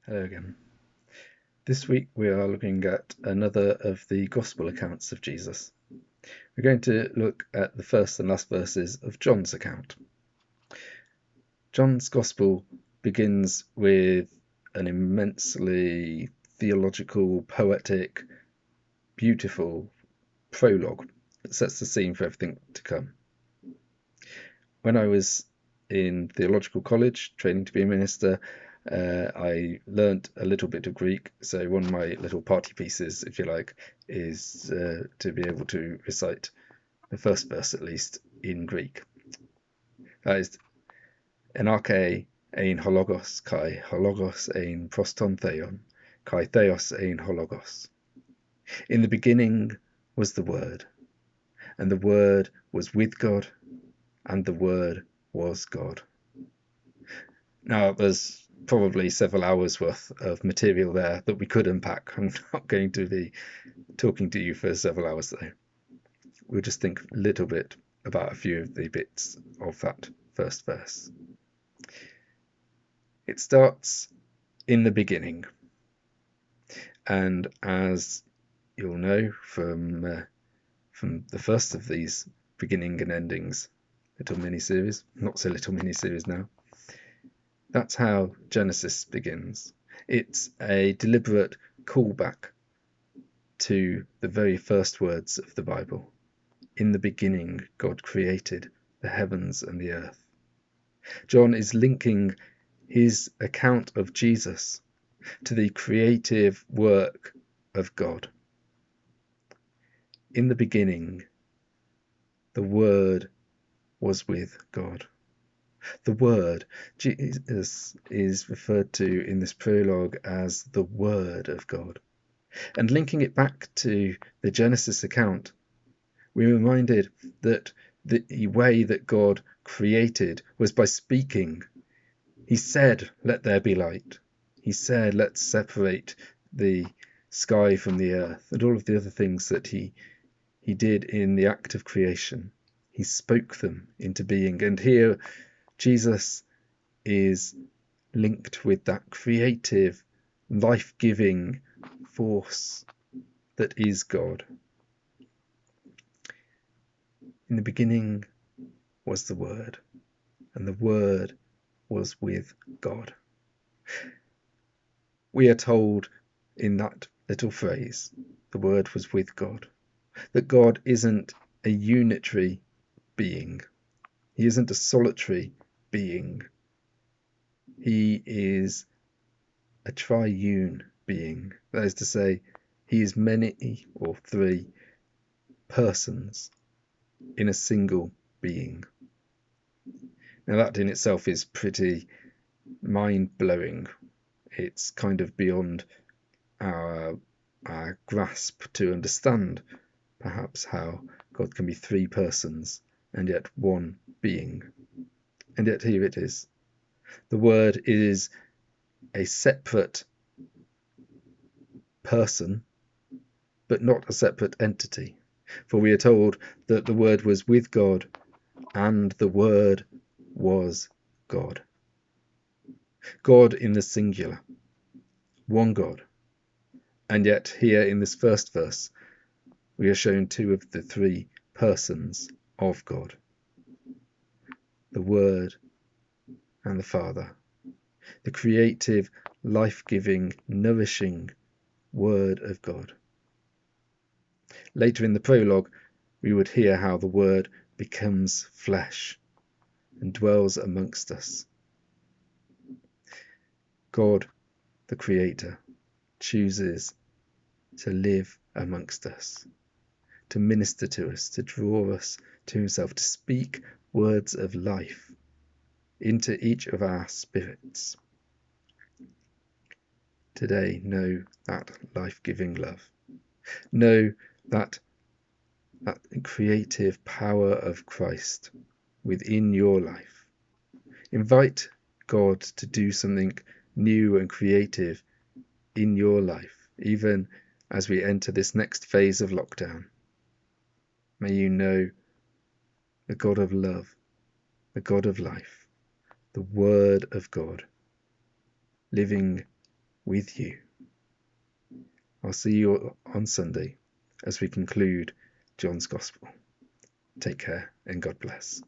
Hello again. This week we are looking at another of the Gospel accounts of Jesus. We're going to look at the first and last verses of John's account. John's Gospel begins with an immensely theological, poetic, beautiful prologue that sets the scene for everything to come. When I was in theological college, training to be a minister, I learnt a little bit of Greek, so one of my little party pieces, if you like, is to be able to recite the first verse at least in Greek. That is, en arche ein hologos, kai hologos ein proston theon, kai theos ein hologos. In the beginning was the Word, and the Word was with God, and the Word was God. Now, there's probably several hours worth of material there that we could unpack. I'm not going to be talking to you for several hours though. We'll just think a little bit about a few of the bits of that first verse. It starts in the beginning, and as you'll know from the first of these beginning and endings little mini-series, not so little mini-series now, that's how Genesis begins. It's a deliberate callback to the very first words of the Bible. In the beginning, God created the heavens and the earth. John is linking his account of Jesus to the creative work of God. In the beginning, the Word was with God. The Word, Jesus, is referred to in this prologue as the Word of God. And linking it back to the Genesis account, we're reminded that the way that God created was by speaking. He said, "Let there be light." He said, "Let's separate the sky from the earth," and all of the other things that he did in the act of creation. He spoke them into being. And here Jesus is linked with that creative, life-giving force that is God. In the beginning was the Word, and the Word was with God. We are told in that little phrase, the Word was with God, that God isn't a unitary being. He isn't a solitary being. He is a triune being. That is to say, he is many or three persons in a single being. Now that in itself is pretty mind-blowing. It's kind of beyond our grasp to understand perhaps how God can be three persons and yet one being. And yet here it is. The Word is a separate person, but not a separate entity. For we are told that the Word was with God, and the Word was God. God in the singular, one God. And yet here in this first verse, we are shown two of the three persons of God. The Word and the Father. The creative, life-giving, nourishing Word of God. Later in the prologue, we would hear how the Word becomes flesh and dwells amongst us. God, the Creator, chooses to live amongst us, to minister to us, to draw us to himself, to speak words of life into each of our spirits. Today, know that life-giving love. Know that creative power of Christ within your life. Invite God to do something new and creative in your life, even as we enter this next phase of lockdown. May you know the God of love, the God of life, the Word of God, living with you. I'll see you on Sunday as we conclude John's Gospel. Take care and God bless.